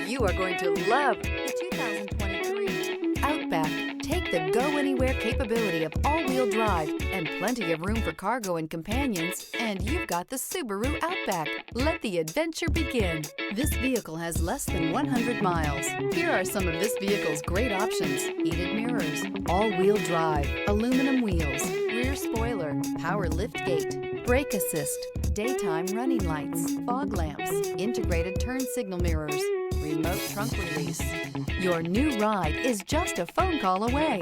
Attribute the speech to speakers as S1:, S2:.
S1: You are going to love the 2023 Outback. Take the go-anywhere capability of all-wheel drive and plenty of room for cargo and companions, and you've got the Subaru Outback. Let the adventure begin. This vehicle has less than 100 miles. Here are some of this vehicle's great options: heated mirrors, all-wheel drive, aluminum wheels, rear spoiler, power liftgate, brake assist, daytime running lights, fog lamps, integrated turn signal mirrors, remote trunk release. Your new ride is just a phone call away.